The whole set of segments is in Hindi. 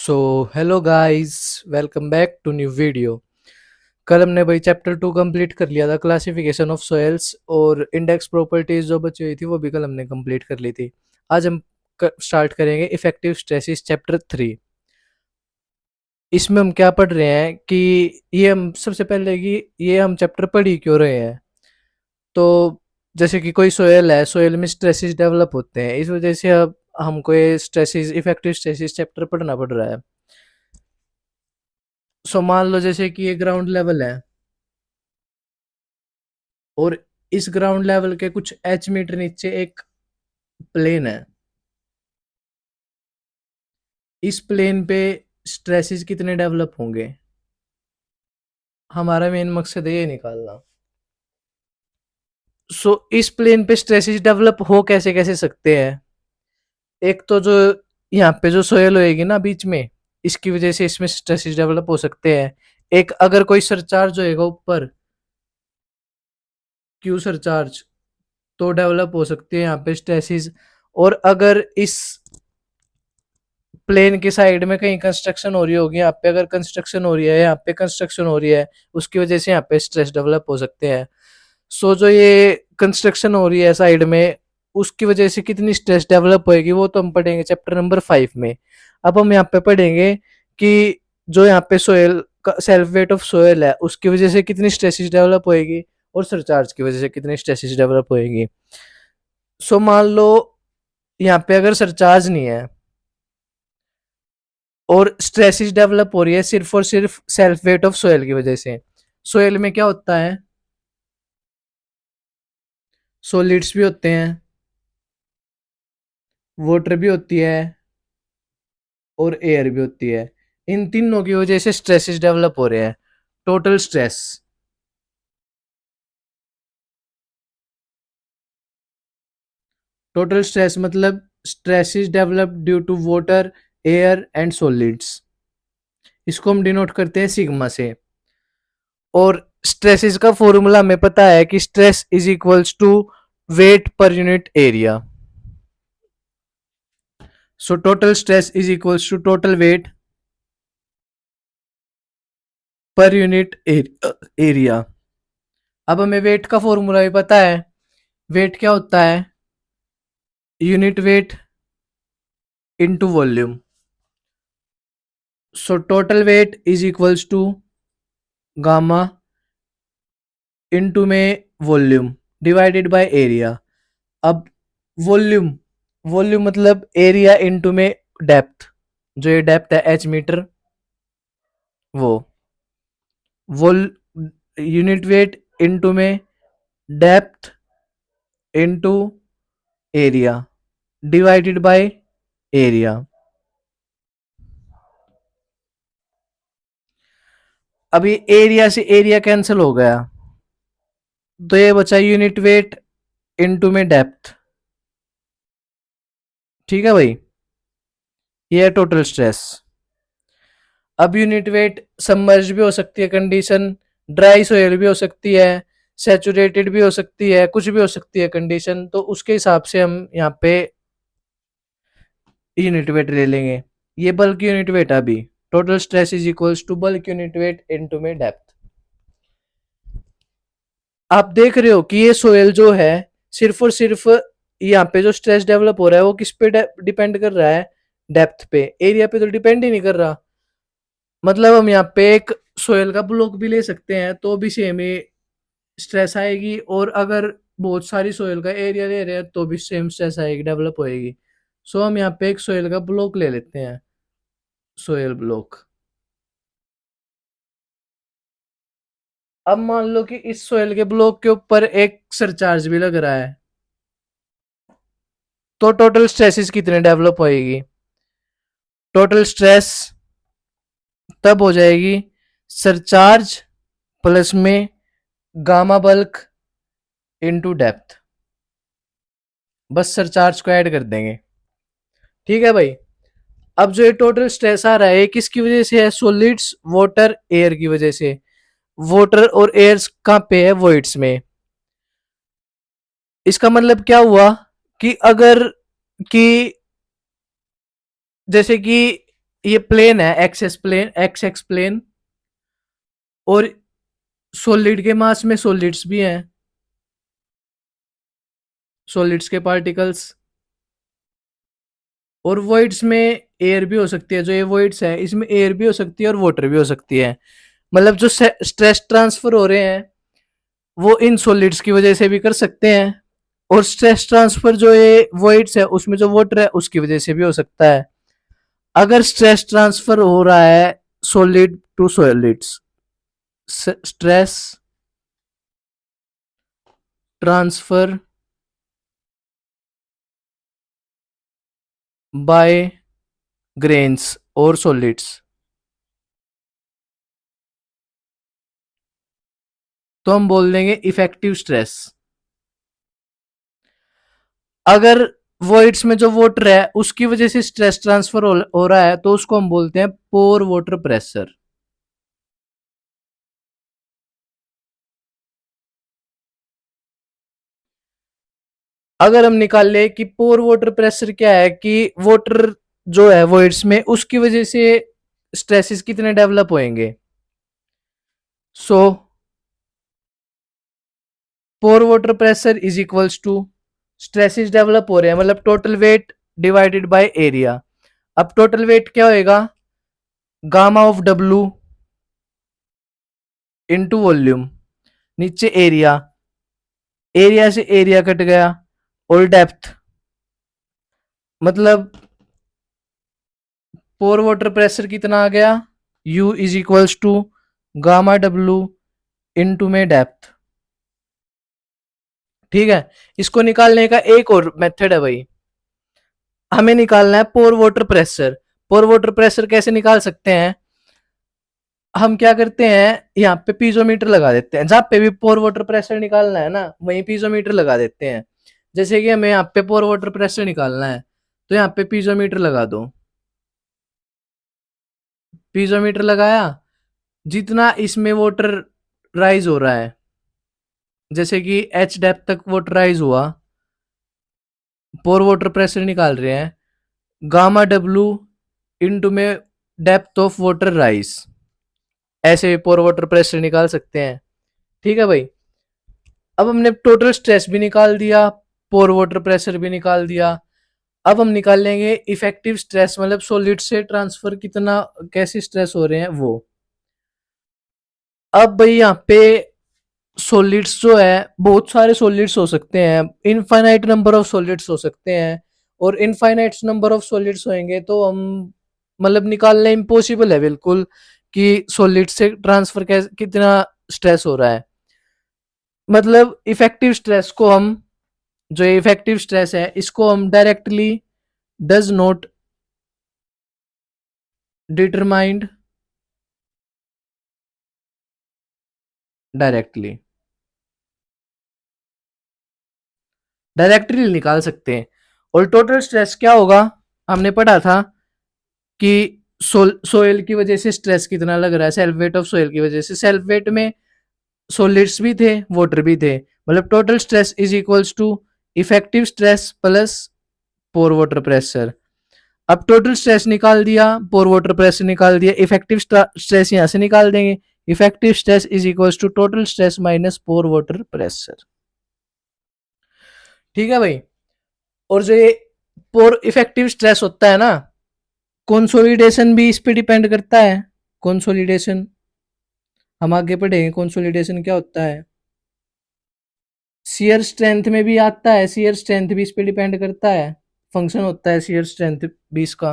So hello guys, welcome back to new video. कल हमने भाई चैप्टर 2 कंप्लीट कर लिया था, क्लासिफिकेशन ऑफ सॉइल्स, और इंडेक्स प्रॉपर्टीज जो बची हुई थी वो भी कल हमने कंप्लीट कर ली थी। आज हम स्टार्ट करेंगे इफेक्टिव स्ट्रेसिस चैप्टर 3। इसमें हम क्या पढ़ रहे हैं कि ये हम सबसे पहले कि ये हम चैप्टर पढ़ ही क्यों रहे हैं। तो जैसे कि कोई सोयल है, सोयल में स्ट्रेसेस डेवलप होते हैं, इस वजह से अब हमको ये स्ट्रेसेस इफेक्टिव स्ट्रेसिस चैप्टर पढ़ना पड़ रहा है। सो मान लो जैसे कि ये ग्राउंड लेवल है और इस ग्राउंड लेवल के कुछ एच मीटर नीचे एक प्लेन है। इस प्लेन पे स्ट्रेसेस कितने डेवलप होंगे, हमारा मेन मकसद है ये निकालना। सो इस प्लेन पे स्ट्रेसेस डेवलप हो कैसे कैसे सकते हैं। एक तो जो यहाँ पे जो सोयल होएगी ना बीच में, इसकी वजह से इसमें स्ट्रेसेस डेवलप हो सकते हैं। एक अगर कोई सरचार्ज होएगा ऊपर, क्यू सरचार्ज, तो डेवलप हो सकती है यहाँ पे स्ट्रेसेस। और अगर इस प्लेन के साइड में कहीं कंस्ट्रक्शन हो रही होगी, यहाँ पे अगर कंस्ट्रक्शन हो रही है, यहाँ पे कंस्ट्रक्शन हो रही है, उसकी वजह से यहाँ पे स्ट्रेस डेवलप हो सकते हैं। सो जो ये कंस्ट्रक्शन हो रही है साइड में, उसकी वजह से कितनी स्ट्रेस डेवलप होएगी वो तो हम पढ़ेंगे चैप्टर नंबर 5 में। अब हम यहाँ पे पढ़ेंगे कि जो यहाँ पे सोयल का सेल्फ वेट ऑफ सोयल है, उसकी वजह से कितनी स्ट्रेसेस डेवलप होएगी और सरचार्ज की वजह से कितनी स्ट्रेसेस डेवलप होएगी। सो मान लो यहाँ पे अगर सरचार्ज नहीं है और स्ट्रेसिस डेवलप हो रही है सिर्फ और सिर्फ सेल्फ वेट ऑफ सोयल की वजह से। सोयल में क्या होता है, सॉलिड्स भी होते हैं, वाटर भी होती है और एयर भी होती है। इन तीनों की वजह से स्ट्रेसिस डेवलप हो रहे हैं। टोटल स्ट्रेस, टोटल स्ट्रेस मतलब stresses develop due to water, air and solids. इसको हम डिनोट करते हैं सिग्मा से। और स्ट्रेसिस का फॉर्मूला हमें पता है कि stress is equals to weight per unit area. So total stress is equals to total weight per unit area. अब हमें वेट का फॉर्मूला भी पता है। वेट क्या होता है, unit weight into volume. So total weight is equals to gamma into में वॉल्यूम डिवाइडेड बाय एरिया। अब वॉल्यूम, वॉल्यूम मतलब एरिया इनटू में डेप्थ, जो ये डेप्थ है एच मीटर, वो वॉल यूनिट वेट इनटू में depth into area divided by area. अभी एरिया से एरिया कैंसिल हो गया, तो ये बचा यूनिट वेट इनटू में डेप्थ। ठीक है भाई, ये है टोटल स्ट्रेस। अब यूनिट वेट सबमर्ज भी हो सकती है कंडीशन, ड्राई सोयल भी हो सकती है, सैचुरेटेड भी हो सकती है, कुछ भी हो सकती है कंडीशन, तो उसके हिसाब से हम यहाँ पे यूनिट वेट ले लेंगे। ये बल्क यूनिट वेट, अभी total stress is equals to bulk unit weight into में डेप्थ। आप देख रहे हो कि ये सोयल जो है, सिर्फ और सिर्फ यहाँ पे जो स्ट्रेस डेवलप हो रहा है वो किस पे डिपेंड कर रहा है, डेप्थ पे। एरिया पे तो डिपेंड ही नहीं कर रहा। मतलब हम यहाँ पे एक सोयल का ब्लॉक भी ले सकते हैं तो भी सेम ही स्ट्रेस आएगी, और अगर बहुत सारी सोयल का एरिया ले रहे हैं तो भी सेम स्ट्रेस आएगी, डेवलप होएगी। सो हम यहाँ पे एक सोयल का ब्लॉक ले लेते हैं, सोयल ब्लॉक। अब मान लो कि इस सोयल के ब्लॉक के ऊपर एक सरचार्ज भी लग रहा है, तो टोटल स्ट्रेसिस कितने डेवलप होएगी। टोटल स्ट्रेस तब हो जाएगी सरचार्ज प्लस में गामा बल्क इनटू डेप्थ। बस सरचार्ज को ऐड कर देंगे। ठीक है भाई। अब जो ये टोटल स्ट्रेस आ रहा है किसकी वजह से है, सॉलिड्स, वाटर, एयर की वजह से। वाटर और एयर कहाँ पे है, वॉइड्स में। इसका मतलब क्या हुआ कि अगर कि जैसे कि ये प्लेन है, एक्स एक्स प्लेन। और सॉलिड के मास में सॉलिड्स भी हैं, सॉलिड्स के पार्टिकल्स। और वॉइड्स में एयर भी हो सकती है, जो ये वॉइड्स है इसमें एयर भी हो सकती है और वाटर भी हो सकती है। मतलब जो स्ट्रेस ट्रांसफर हो रहे हैं वो इन सॉलिड्स की वजह से भी कर सकते हैं, और स्ट्रेस ट्रांसफर जो ये वॉइड्स है उसमें जो वाटर है उसकी वजह से भी हो सकता है। अगर स्ट्रेस ट्रांसफर हो रहा है solid to solids, stress transfer by grains और सॉलिड्स, तो हम बोल देंगे इफेक्टिव स्ट्रेस। अगर वॉइड्स में जो वाटर है उसकी वजह से स्ट्रेस ट्रांसफर हो रहा है तो उसको हम बोलते हैं पोर वाटर प्रेशर। अगर हम निकाल ले कि पोर वाटर प्रेशर क्या है, कि वाटर जो है वॉइड्स में उसकी वजह से स्ट्रेसेस कितने डेवलप होंगे। So pore water pressure is equals to, stresses develop हो रहे हैं मतलब total weight divided by area. अब टोटल वेट क्या होएगा, gamma of W into volume, नीचे एरिया, एरिया से एरिया कट गया, और डेप्थ, मतलब पोर वाटर प्रेशर कितना आ गया, U is equals to gamma डब्लू इनटू में डेप्थ। ठीक है, इसको निकालने का एक और मेथड है भाई, हमें निकालना है पोर वाटर प्रेशर। पोर वाटर प्रेशर कैसे निकाल सकते हैं, हम क्या करते हैं यहाँ पे पीजोमीटर लगा देते हैं, जहां पे भी पोर वाटर प्रेशर निकालना है ना वहीं पीजोमीटर लगा देते हैं। जैसे कि हमें यहाँ पे पोर वाटर प्रेशर निकालना है तो यहाँ पे पीजोमीटर लगा दो, पीजोमीटर लगाया, जितना इसमें वाटर राइज हो रहा है, जैसे कि एच डेप्थ तक वाटर राइज हुआ, पोर वाटर प्रेशर निकाल रहे हैं, गामा डब्लू इनटू में डेप्थ ऑफ वाटर राइज, ऐसे पोर वाटर प्रेशर निकाल सकते हैं। ठीक है भाई, अब हमने टोटल स्ट्रेस भी निकाल दिया, पोर वाटर प्रेशर भी निकाल दिया। अब हम निकाल लेंगे इफेक्टिव स्ट्रेस, मतलब सॉलिड से ट्रांसफर कितना कैसे स्ट्रेस हो रहे हैं वो। अब भाई यहाँ पे सॉलिड्स जो है बहुत सारे सॉलिड्स हो सकते हैं, इनफाइनाइट नंबर ऑफ सॉलिड्स हो सकते हैं, और इनफाइनाइट नंबर ऑफ सॉलिड्स होंगे तो हम मतलब निकालना इम्पॉसिबल है बिल्कुल कि सॉलिड से ट्रांसफर कितना स्ट्रेस हो रहा है। मतलब इफेक्टिव स्ट्रेस को हम, जो इफेक्टिव स्ट्रेस है इसको हम directly does not determined directly, directly निकाल सकते हैं। और टोटल स्ट्रेस क्या होगा, हमने पढ़ा था कि सोयल की वजह से स्ट्रेस कितना लग रहा है, सेल्फ वेट ऑफ सोयल की वजह से, सेल्फ वेट में सॉलिड्स भी थे वाटर भी थे, मतलब total stress is equals to effective stress plus pore water pressure. अब टोटल स्ट्रेस निकाल दिया, पोर वाटर प्रेशर निकाल दिया, इफेक्टिव स्ट्रेस यहां से निकाल देंगे, effective stress is equals to total stress minus pore water pressure. ठीक है भाई, और जो ये पोर इफेक्टिव स्ट्रेस होता है ना, कंसोलिडेशन भी इस पे डिपेंड करता है। कंसोलिडेशन हम आगे पढ़ेंगे, कंसोलिडेशन क्या होता है। शियर स्ट्रेंथ में भी आता है, शियर स्ट्रेंथ भी इस पे डिपेंड करता है, फंक्शन होता है शियर स्ट्रेंथ भी इसका।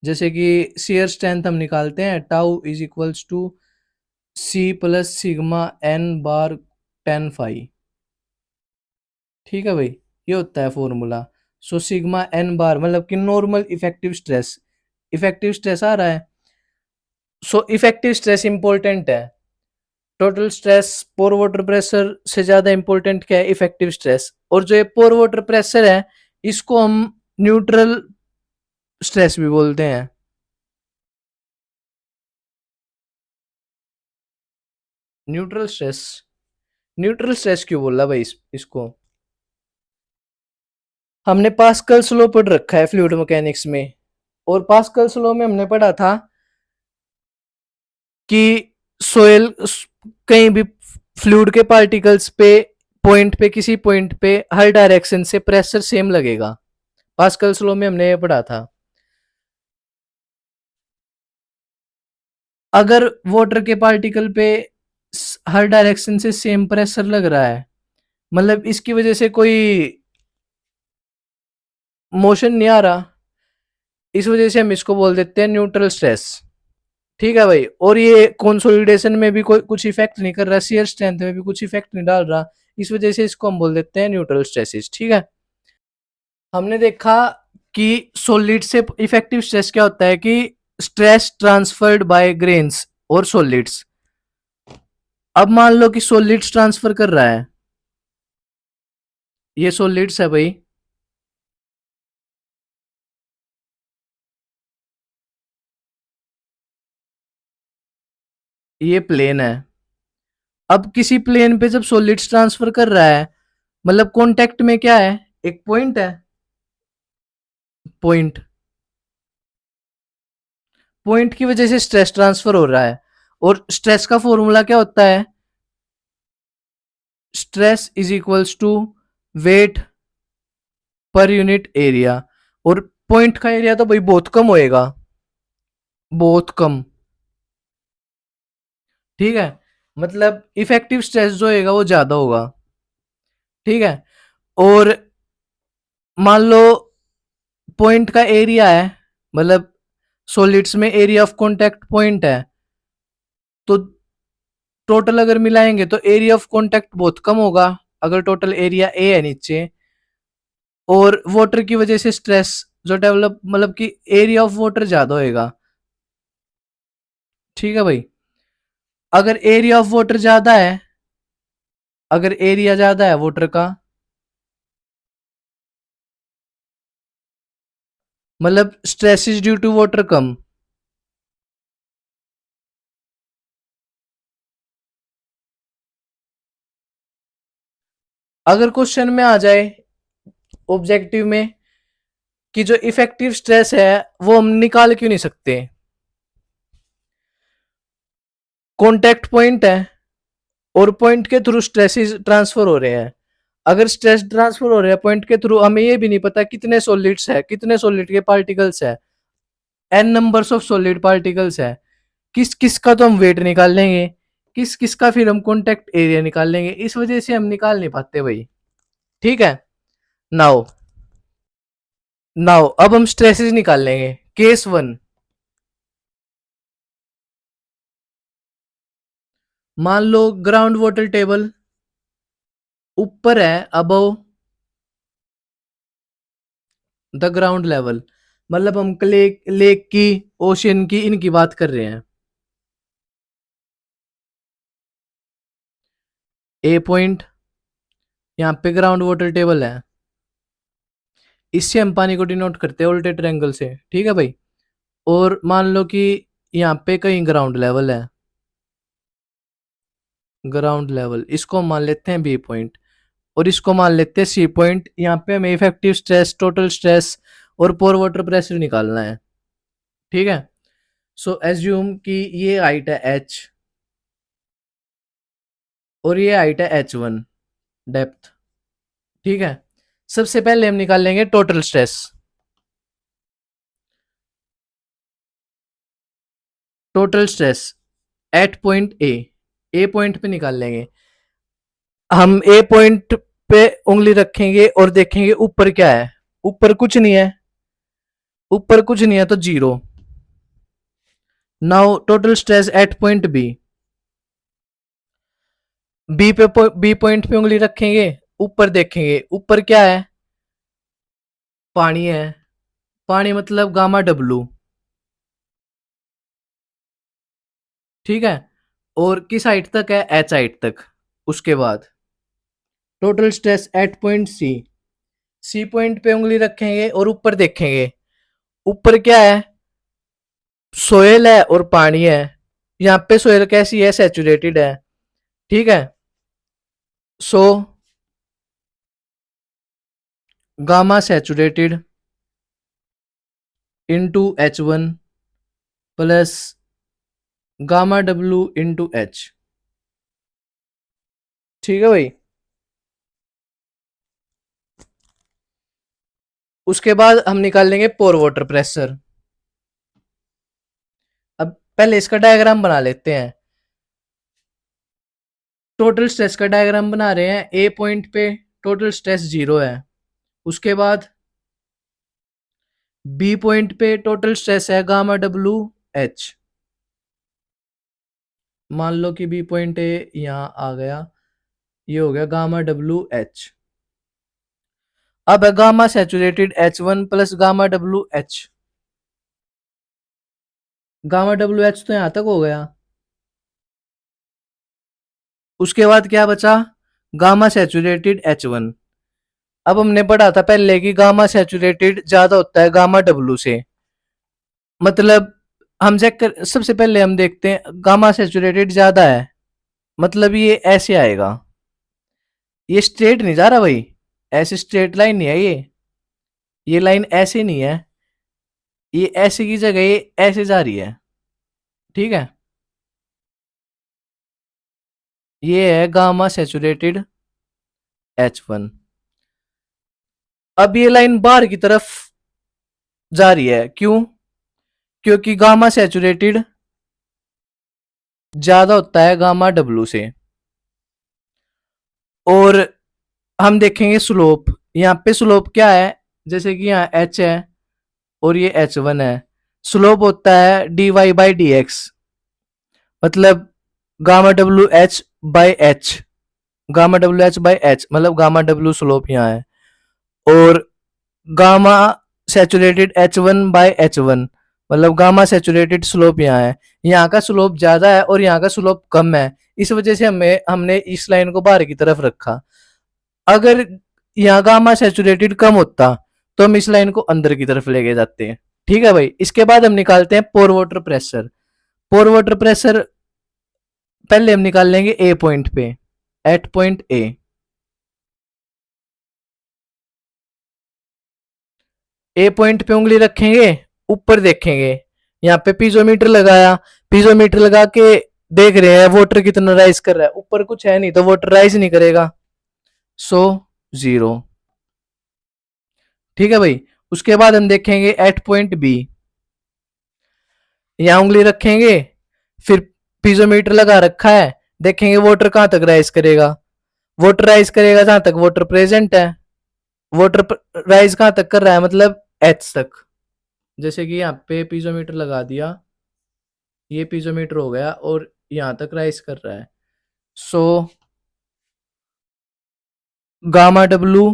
जैसे कि शियर स्ट्रेंथ हम निकालते हैं, tau is equals to C plus sigma N bar 10 phi. ठीक है भाई, ये होता है formula. So sigma N bar मतलब कि normal effective stress, effective stress आ रहा है, सो इफेक्टिव स्ट्रेस इंपॉर्टेंट है। Total stress pore water pressure से ज्यादा इंपॉर्टेंट क्या है, इफेक्टिव स्ट्रेस। और जो ये पोर वाटर प्रेशर है इसको हम न्यूट्रल स्ट्रेस भी बोलते हैं। न्यूट्रल स्ट्रेस, न्यूट्रल स्ट्रेस क्यों बोला भाई इसको, हमने पास्कल्स लॉ पढ़ रखा है फ्लूइड मैकेनिक्स में, और पास्कल्स लॉ में हमने पढ़ा था कि सोयल कहीं भी फ्लूइड के पार्टिकल्स पे पॉइंट पे किसी पॉइंट पे हर डायरेक्शन से प्रेशर सेम लगेगा। पास्कल्स लॉ में हमने ये पढ़ा था। अगर वाटर के पार्टिकल पे हर डायरेक्शन से सेम प्रेशर लग रहा है, मतलब इसकी वजह से कोई मोशन नहीं आ रहा, इस वजह से हम इसको बोल देते हैं न्यूट्रल स्ट्रेस। ठीक है भाई, और ये कंसोलिडेशन में भी कोई कुछ इफेक्ट नहीं कर रहा, शियर स्ट्रेंथ में भी कुछ इफेक्ट नहीं डाल रहा, इस वजह से इसको हम बोल देते हैं न्यूट्रल स्ट्रेसेस। ठीक है, हमने देखा कि सॉलिड से इफेक्टिव स्ट्रेस क्या होता है कि स्ट्रेस ट्रांसफर्ड बाय ग्रेन्स और सॉलिड्स। अब मान लो कि सॉलिड्स ट्रांसफर कर रहा है, ये सॉलिड्स है भाई, ये प्लेन है। अब किसी प्लेन पे जब सॉलिड्स ट्रांसफर कर रहा है, मतलब कांटेक्ट में क्या है, एक पॉइंट है, पॉइंट, पॉइंट की वजह से स्ट्रेस ट्रांसफर हो रहा है। और स्ट्रेस का फॉर्मूला क्या होता है, stress is equals to weight per unit area. और पॉइंट का एरिया तो भाई बहुत कम होएगा, बहुत कम। ठीक है, मतलब इफेक्टिव स्ट्रेस जो होएगा वो ज्यादा होगा। ठीक है, और मान लो पॉइंट का एरिया है, मतलब सॉलिड्स में एरिया ऑफ कांटेक्ट पॉइंट है, तो टोटल अगर मिलाएंगे तो एरिया ऑफ कांटेक्ट बहुत कम होगा अगर टोटल एरिया ए है नीचे। और वाटर की वजह से स्ट्रेस जो डेवलप, मतलब कि एरिया ऑफ वाटर ज्यादा होएगा। ठीक है भाई, अगर एरिया ऑफ वाटर ज्यादा है, अगर एरिया ज्यादा है वाटर का, मतलब stress is due to water कम। अगर क्वेश्चन में आ जाए ऑब्जेक्टिव में कि जो इफेक्टिव स्ट्रेस है वो हम निकाल क्यों नहीं सकते, कॉन्टेक्ट पॉइंट है और पॉइंट के थ्रू स्ट्रेसेस ट्रांसफर हो रहे हैं। अगर स्ट्रेस ट्रांसफर हो रहे हैं पॉइंट के थ्रू, हमें ये भी नहीं पता कितने सॉलिड्स है, कितने सॉलिड के पार्टिकल्स है, n numbers of solid particles है, किस किस का तो हम वेट निकाल लेंगे, किस किस का फिर हम कॉन्टेक्ट एरिया निकाल लेंगे, इस वजह से हम निकाल नहीं पाते भाई। ठीक है, नाउ नाउ अब हम स्ट्रेसेस निकाल लेंगे। केस वन, मान लो ग्राउंड वाटर टेबल ऊपर है, अबव द ग्राउंड लेवल, मतलब हम लेक की, ओशियन की, इनकी बात कर रहे हैं। ए पॉइंट, यहाँ पे ग्राउंड वाटर टेबल है, इससे हम पानी को डिनोट करते हैं उल्टे ट्रायंगल से। ठीक है भाई, और मान लो कि यहाँ पे कहीं ग्राउंड लेवल है, ग्राउंड लेवल, इसको हम मान लेते हैं बी पॉइंट, और इसको मान लेते हैं सी पॉइंट। यहाँ पे हमें इफेक्टिव स्ट्रेस, टोटल स्ट्रेस और पोर वाटर प्रेशर निकालना है। ठीक है, सो एज्यूम कि ये हाइट है एच और ये हाइट है H1 डेप्थ। ठीक है, सबसे पहले हम निकाल लेंगे total stress. Total stress at point A point पे निकाल लेंगे। हम ए पॉइंट पे उंगली रखेंगे और देखेंगे ऊपर क्या है, ऊपर कुछ नहीं है, ऊपर कुछ नहीं है तो zero. Now total stress at point B, b point पे उंगली रखेंगे, ऊपर देखेंगे, ऊपर क्या है, पानी है, पानी मतलब गामा डब्लू। ठीक है, और किस हाइट तक है, एच हाइट तक। उसके बाद total stress at point C point पे उंगली रखेंगे और ऊपर देखेंगे, ऊपर क्या है, सोयल है और पानी है। यहाँ पे सोयल कैसी है, सैचुरेटेड है। ठीक है, so gamma saturated into H1 plus gamma W into H. ठीक है भाई। उसके बाद हम निकाल लेंगे पोर वाटर प्रेशर। अब पहले इसका डायग्राम बना लेते हैं। टोटल स्ट्रेस का डायग्राम बना रहे हैं। ए पॉइंट पे टोटल स्ट्रेस 0 है। उसके बाद बी पॉइंट पे टोटल स्ट्रेस है गामा डब्ल्यू एच। मान लो कि बी पॉइंट ए यहां आ गया, ये हो गया गामा डब्ल्यू एच। अब है gamma saturated H1 plus gamma W H. Gamma W h तो यहां तक हो गया। उसके बाद क्या बचा, गामा सैचुरेटेड H1। अब हमने पढ़ा था पहले कि गामा सैचुरेटेड ज्यादा होता है गामा डब्ल्यू से। मतलब हम चेक कर, सबसे पहले हम देखते हैं गामा सैचुरेटेड ज्यादा है, मतलब ये ऐसे आएगा। ये स्ट्रेट नहीं जा रहा भाई, ऐसे स्ट्रेट लाइन नहीं है ये लाइन ऐसे नहीं है, ये ऐसे की जगह ये ऐसे जा रही है। ठीक है, ये है गामा सैचुरेटेड H1। अब ये लाइन बाहर की तरफ जा रही है, क्यों? क्योंकि गामा सैचुरेटेड ज्यादा होता है गामा डब्ल्यू से। और हम देखेंगे स्लोप, यहाँ पे स्लोप क्या है, जैसे कि यहाँ H है और ये H1 है। स्लोप होता है dy/dx, मतलब gamma W H by H. Gamma W H by H मतलब गामा डब्ल्यू स्लोप यहाँ है। और गामा सैचुरेटेड H1/H1 मतलब गामा सैचुरेटेड स्लोप यहाँ है। यहाँ का स्लोप ज्यादा है और यहाँ का स्लोप कम है, इस वजह से हमने इस लाइन को बाहर की तरफ रखा। अगर यहाँ गामा सैचुरेटेड कम होता तो हम इस लाइन को अंदर की तरफ लेके जाते हैं। ठीक है भाई। इसके बाद हम निकालते हैं पोर वाटर प्रेशर। पोर वाटर प्रेशर पहले हम निकाल लेंगे ए पॉइंट पे, एट पॉइंट ए पॉइंट पे उंगली रखेंगे, ऊपर देखेंगे, यहाँ पे पीजोमीटर लगाया, पीजोमीटर लगा के देख रहे हैं वाटर कितना राइज कर रहा है। ऊपर कुछ है नहीं तो वाटर राइज नहीं करेगा, सो 0। ठीक है भाई। उसके बाद हम देखेंगे एट पॉइंट बी, यहां उंगली रखेंगे, फिर पीजोमीटर लगा रखा है, देखेंगे वाटर कहां तक राइज करेगा। वाटर राइज करेगा जहां तक वाटर प्रेजेंट है। वाटर राइज कहां तक कर रहा है, मतलब एच तक। जैसे कि यहाँ पे पीजोमीटर लगा दिया, ये पीजोमीटर हो गया और यहां तक राइज कर रहा है। So gamma W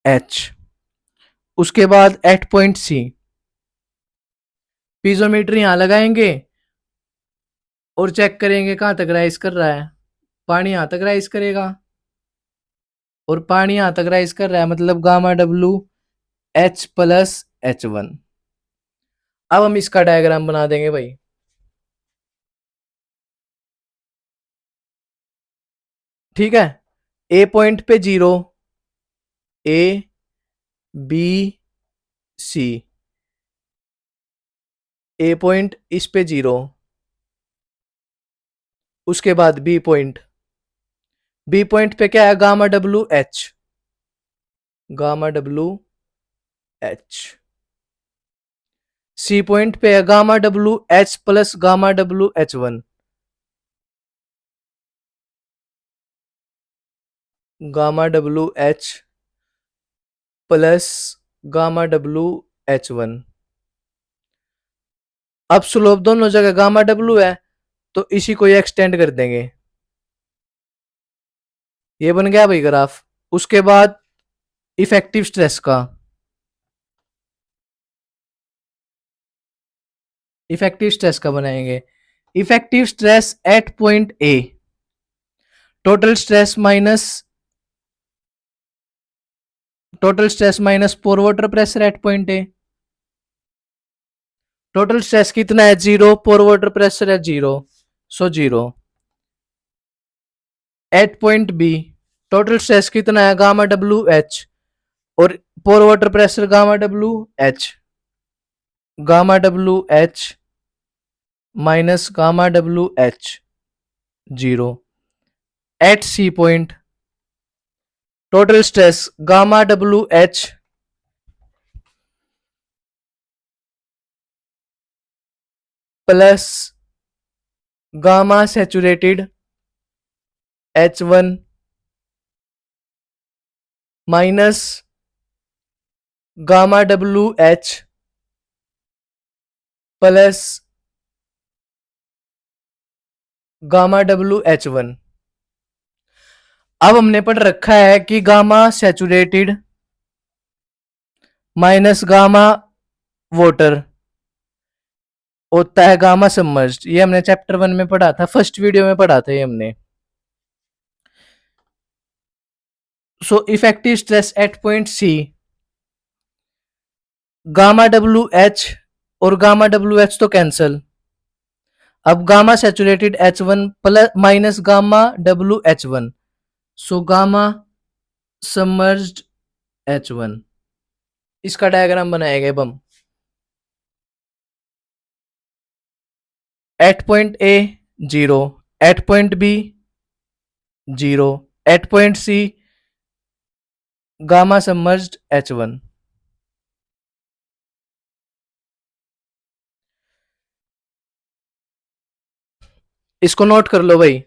H. उसके बाद एट पॉइंट सी, पीजोमीटर यहां लगाएंगे और चेक करेंगे कहां तक राइज कर रहा है। पानी यहां तक राइज करेगा और पानी यहां तक राइज कर रहा है, मतलब gamma W H plus H1। अब हम इसका डायग्राम बना देंगे भाई। ठीक है, ए पॉइंट पे 0, A B C, A point इस पे 0। उसके बाद बी पॉइंट, बी पॉइंट पे क्या है, gamma W H, gamma W H. C point पे है gamma W H plus gamma W H1, gamma W H plus gamma W H1। अब स्लोप दोनों जगह गामा डब्ल्यू है तो इसी को ये एक्सटेंड कर देंगे। ये बन गया भाई ग्राफ। उसके बाद इफेक्टिव स्ट्रेस का, इफेक्टिव स्ट्रेस का बनाएंगे। Effective stress at point A, total stress minus, total stress minus pore water pressure at point A. Total stress कितना है, 0, पोर वाटर प्रेशर है 0, so 0। At point B, total stress कितना है, गामा डब्ल्यू एच, और pore water pressure gamma W H minus gamma W H 0 at C point total stress gamma W H plus gamma saturated H1 minus gamma W H plus gamma W h 1। अब हमने पढ़ रखा है कि gamma saturated minus gamma water होता है गामा सबमर्ज्ड। ये हमने चैप्टर 1 में पढ़ा था, फर्स्ट वीडियो में पढ़ा था ये हमने। So effective stress at point C gamma W H और गामा डब्ल्यू एच तो कैंसल। अब gamma saturated H1 plus minus gamma W h 1 so gamma submerged H1। इसका डायग्राम बनाएगा अब हम। At point A 0, at point B 0, at point C gamma submerged H1। इसको नोट कर लो भाई।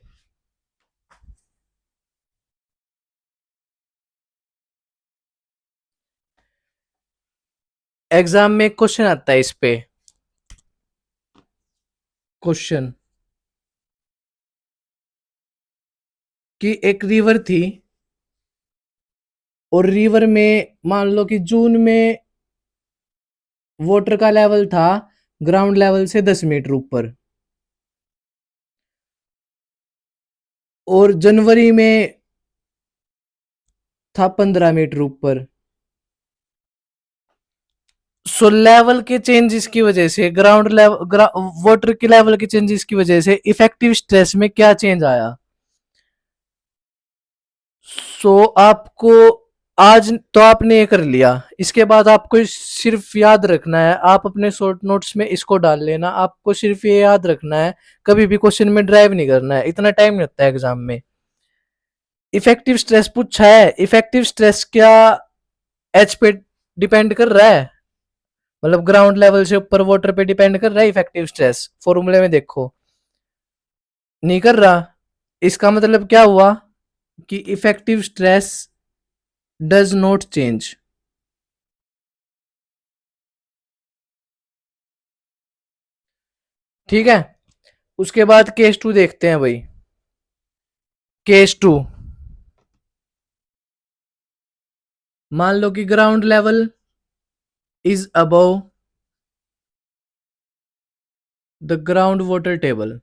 एग्जाम में क्वेश्चन आता है इस पे। क्वेश्चन कि एक रिवर थी और रिवर में मान लो कि जून में वाटर का लेवल था ग्राउंड लेवल से 10 मीटर ऊपर, और जनवरी में था 15 मीटर ऊपर। सो लेवल के चेंजेस की वजह से ग्राउंड लेवल वाटर के लेवल के चेंजेस की वजह से इफेक्टिव स्ट्रेस में क्या चेंज आया। सो आपको आज तो आपने ये कर लिया, इसके बाद आपको सिर्फ याद रखना है, आप अपने शॉर्ट नोट्स में इसको डाल लेना। आपको सिर्फ ये याद रखना है, कभी भी क्वेश्चन में ड्राइव नहीं करना है, इतना टाइम नहीं लगता है एग्जाम में। इफेक्टिव स्ट्रेस पूछा है, इफेक्टिव स्ट्रेस क्या एच पे डिपेंड कर रहा है, मतलब ग्राउंड लेवल से ऊपर वाटर पे डिपेंड कर रहा है इफेक्टिव स्ट्रेस? फॉर्मूले में देखो, नहीं कर रहा। इसका मतलब क्या हुआ कि effective stress does not change. ठीक है, उसके बाद केस 2 देखते हैं भाई। केस 2, मान लो कि ground level is above the ground water table.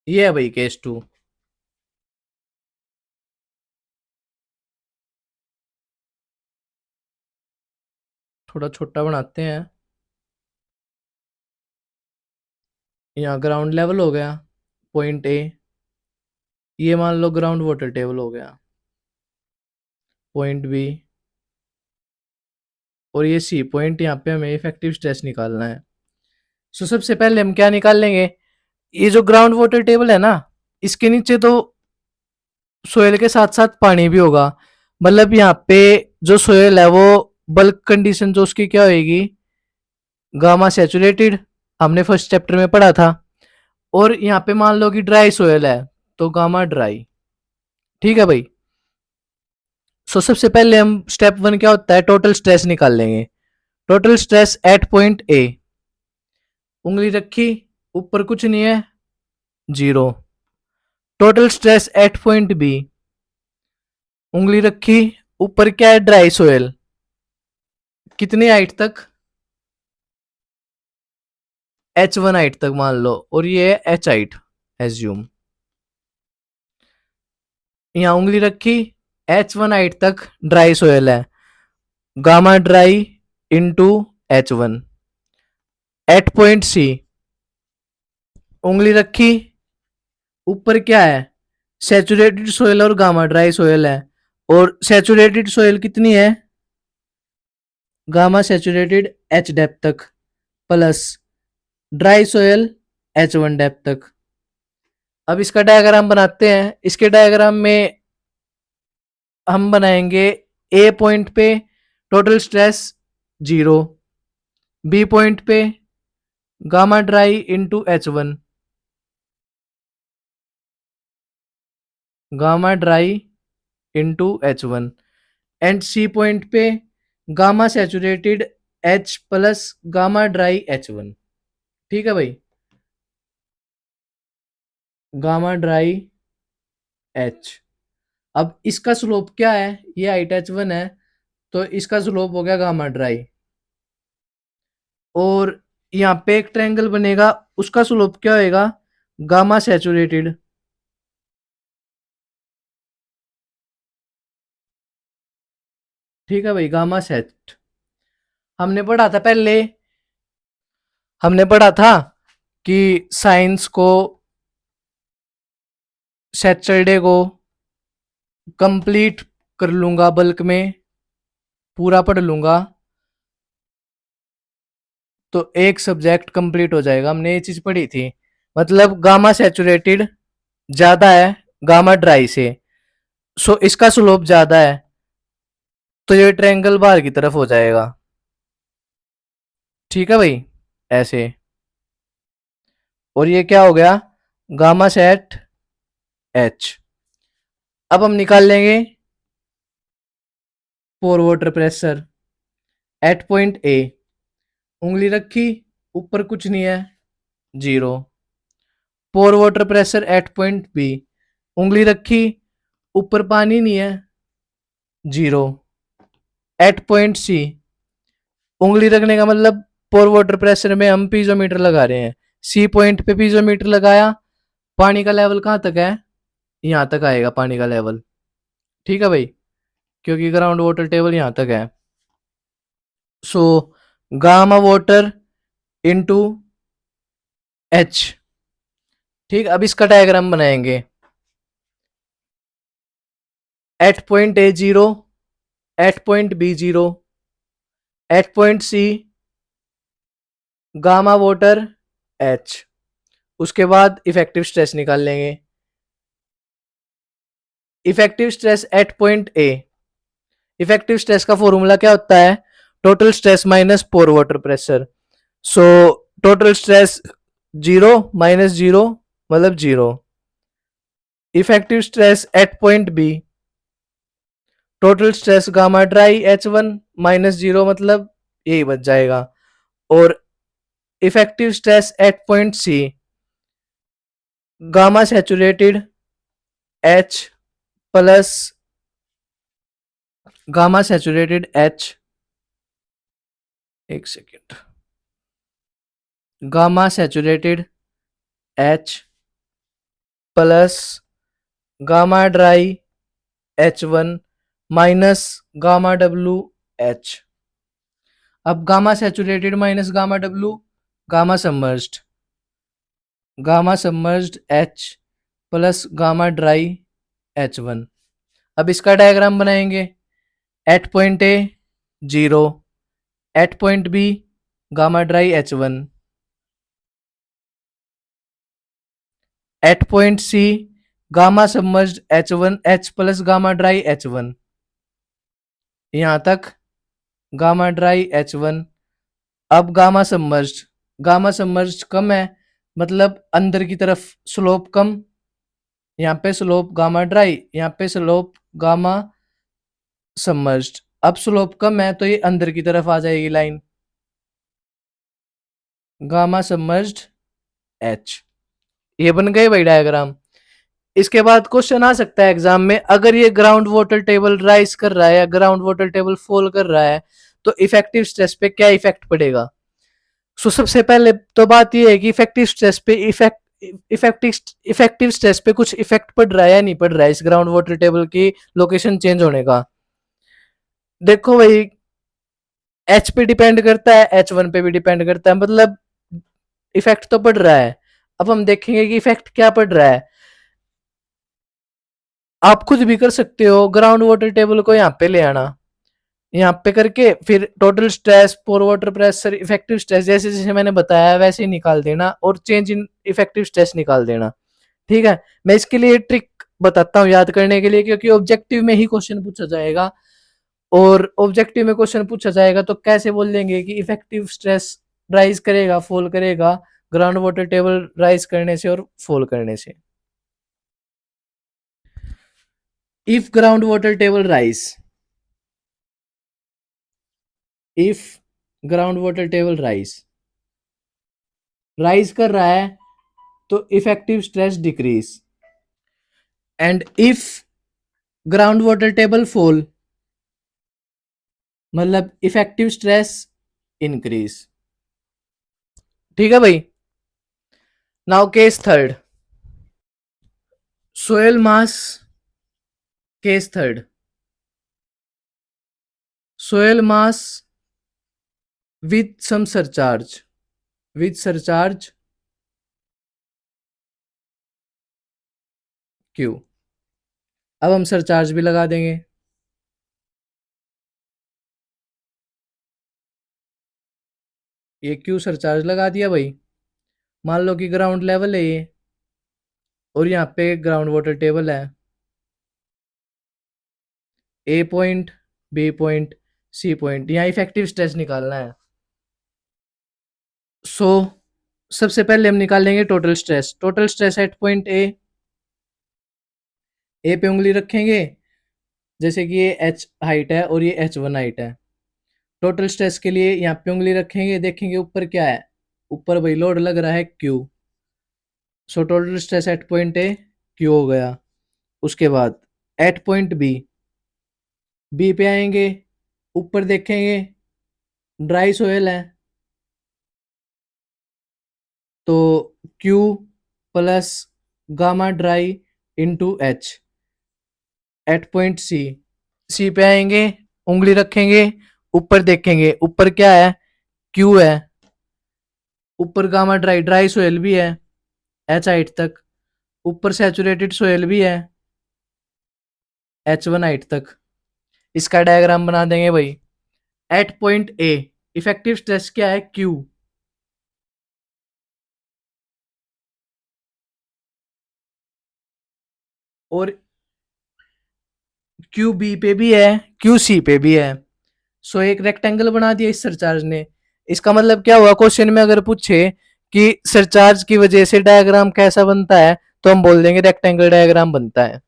ये है भाई केस 2। थोड़ा छोटा बनाते हैं। यहाँ ग्राउंड लेवल हो गया पॉइंट ए, ये मान लो ग्राउंड वाटर टेबल हो गया पॉइंट बी, और ये सी पॉइंट। यहाँ पे हमें इफेक्टिव स्ट्रेस निकालना है। सो सबसे पहले हम क्या निकाल लेंगे, ये जो ग्राउंड वाटर टेबल है ना, इसके नीचे तो सोयल के साथ साथ पानी भी होगा। मतलब यहाँ पे जो सोयल है वो बल्क कंडीशन जो उसकी क्या होगी, गामा सैचुरेटेड, हमने फर्स्ट चैप्टर में पढ़ा था। और यहाँ पे मान लो कि ड्राई सोयल है तो गामा ड्राई। ठीक है भाई। सो सबसे पहले हम स्टेप 1 क्या होता है, टोटल स्ट्रेस निकाल लेंगे। Total stress at point A, उंगली रखी, ऊपर कुछ नहीं है, 0। Total stress at point B, उंगली रखी, ऊपर क्या है, ड्राई सोयल, कितनी हाइट तक, H1 हाइट तक मान लो, और ये है H हाइट एज्यूम। यहां उंगली रखी, H1 हाइट तक ड्राई सोयल है, gamma dry into H1। At point C, उंगली रखी, ऊपर क्या है, सैचुरेटेड सोयल और गामा ड्राई सोयल है, और सैचुरेटेड सोयल कितनी है, गामा सैचुरेटेड एच डेप्थ तक plus dry soil H1 depth तक। अब इसका डायग्राम बनाते हैं। इसके डायग्राम में हम बनाएंगे ए पॉइंट पे टोटल स्ट्रेस 0, बी पॉइंट पे gamma dry into H1, gamma dry into H1 and C point पे gamma saturated H plus gamma dry H1। ठीक है भाई, गामा ड्राई H। अब इसका स्लोप क्या है, ये हाइट H1 है तो इसका स्लोप हो गया गामा ड्राई। और यहाँ पे एक ट्रायंगल बनेगा, उसका स्लोप क्या होएगा, गामा सैचुरेटेड। ठीक है भाई, गामा सेट हमने पढ़ा था पहले। हमने पढ़ा था कि साइंस को, सैटरडे को कंप्लीट कर लूंगा, बल्क में पूरा पढ़ लूंगा तो एक सब्जेक्ट कंप्लीट हो जाएगा। हमने ये चीज पढ़ी थी। मतलब गामा सैचुरेटेड ज्यादा है गामा ड्राई से, सो इसका स्लोप ज्यादा है तो ये ट्रायंगल बाहर की तरफ हो जाएगा। ठीक है भाई, ऐसे। और ये क्या हो गया, गामा सेट एच। अब हम निकाल लेंगे pore water pressure at point A. उंगली रखी, ऊपर कुछ नहीं है, 0। Pore water pressure at point B, उंगली रखी, ऊपर पानी नहीं है, 0। एट पॉइंट सी, उंगली रखने का मतलब पोर वाटर प्रेशर में हम पीजोमीटर लगा रहे हैं। सी पॉइंट पे पीजोमीटर लगाया, पानी का लेवल कहां तक है, यहां तक आएगा पानी का लेवल। ठीक है भाई, क्योंकि ग्राउंड वाटर टेबल यहां तक है। So gamma water into H. ठीक, अब इसका डायग्राम बनाएंगे। At point A 0, at point B 0, at point C gamma water H. उसके बाद इफेक्टिव स्ट्रेस निकाल लेंगे। Effective stress at point A, effective stress का फॉर्मूला क्या होता है, total stress minus pore water pressure. So total stress 0 minus 0 मतलब 0। Effective stress at point B, total stress gamma dry H1 minus 0 मतलब यही बच जाएगा। और effective stress at point C, gamma saturated H plus gamma saturated H, एक second, gamma saturated H plus gamma dry H1 minus gamma W H। अब gamma saturated minus gamma W, gamma submerged, gamma submerged H plus gamma dry H1। अब इसका डायग्राम बनाएंगे। At point A 0, at point B gamma dry H1, at point C gamma submerged H1 H plus gamma dry H1, यहां तक गामा ड्राई H1। अब गामा सबमर्ज्ड कम है मतलब अंदर की तरफ स्लोप कम, यहाँ पे स्लोप गामा ड्राई, यहाँ पे स्लोप गामा सबमर्ज्ड। अब स्लोप कम है तो ये अंदर की तरफ आ जाएगी लाइन, गामा सबमर्ज्ड H। ये बन गए भाई डायग्राम। इसके बाद क्वेश्चन आ सकता है एग्जाम में, अगर ये ग्राउंड वाटर टेबल राइज कर रहा है या ग्राउंड वाटर टेबल फॉल कर रहा है तो इफेक्टिव स्ट्रेस पे क्या इफेक्ट पड़ेगा। सो सबसे पहले तो बात ये है कि इफेक्टिव स्ट्रेस पे इफेक्टिव स्ट्रेस पे कुछ इफेक्ट पड़ रहा है या नहीं पड़ रहा है इस ग्राउंड वाटर टेबल की लोकेशन चेंज होने का। देखो भाई, एच पे डिपेंड करता है, H1 पे भी डिपेंड करता है, मतलब इफेक्ट तो पड़ रहा है। अब हम देखेंगे कि इफेक्ट क्या पड़ रहा है। आप खुद भी कर सकते हो, ग्राउंड वाटर टेबल को यहाँ पे ले आना, यहाँ पे करके फिर total stress, pore water pressure, effective stress जैसे जैसे मैंने बताया वैसे ही निकाल देना और चेंज इन इफेक्टिव स्ट्रेस निकाल देना। ठीक है, मैं इसके लिए ट्रिक बताता हूँ याद करने के लिए, क्योंकि ऑब्जेक्टिव में ही क्वेश्चन पूछा जाएगा, और ऑब्जेक्टिव में क्वेश्चन पूछा जाएगा तो कैसे बोल देंगे कि इफेक्टिव स्ट्रेस राइज करेगा फॉल करेगा ग्राउंड वाटर टेबल राइज करने से और फॉल करने से। If ground water table rise, if ground water table rise, rise कर रहा है तो effective stress decrease, and if ground water table fall मतलब इफेक्टिव स्ट्रेस इंक्रीज। ठीक है भाई। Now case third, soil mass, case third, soil mass with some surcharge, with surcharge Q. अब हम सरचार्ज भी लगा देंगे, ये क्यू सरचार्ज लगा दिया भाई। मान लो कि ग्राउंड लेवल है ये, और यहाँ पे ग्राउंड वाटर टेबल है, A point, B point, C point, यहाँ इफेक्टिव स्ट्रेस निकालना है। सो सबसे पहले हम निकाल लेंगे total stress, total stress at point A पे उंगली रखेंगे, जैसे कि ये एच हाइट है और ये एच वन हाइट है। टोटल स्ट्रेस के लिए यहाँ पे उंगली रखेंगे, देखेंगे ऊपर क्या है, ऊपर भाई लोड लग रहा है Q. So total stress at point A Q हो गया। उसके बाद एट पॉइंट बी, बी पे आएंगे, ऊपर देखेंगे ड्राई सोयल है तो Q plus gamma dry into H at point C. C पे आएंगे, उंगली रखेंगे, ऊपर देखेंगे ऊपर क्या है, क्यू है, ऊपर गामा ड्राई, ड्राई सोयल भी है एच हाइट तक, ऊपर सैचुरेटेड सोयल भी है एच वन हाइट तक। इसका डायग्राम बना देंगे भाई। At point A effective stress क्या है, क्यू, और क्यू बी पे भी है, क्यू सी पे भी है। सो एक रेक्टेंगल बना दिया इस सरचार्ज ने। इसका मतलब क्या हुआ, क्वेश्चन में अगर पूछे कि सरचार्ज की वजह से डायग्राम कैसा बनता है तो हम बोल देंगे रेक्टेंगल डायग्राम बनता है।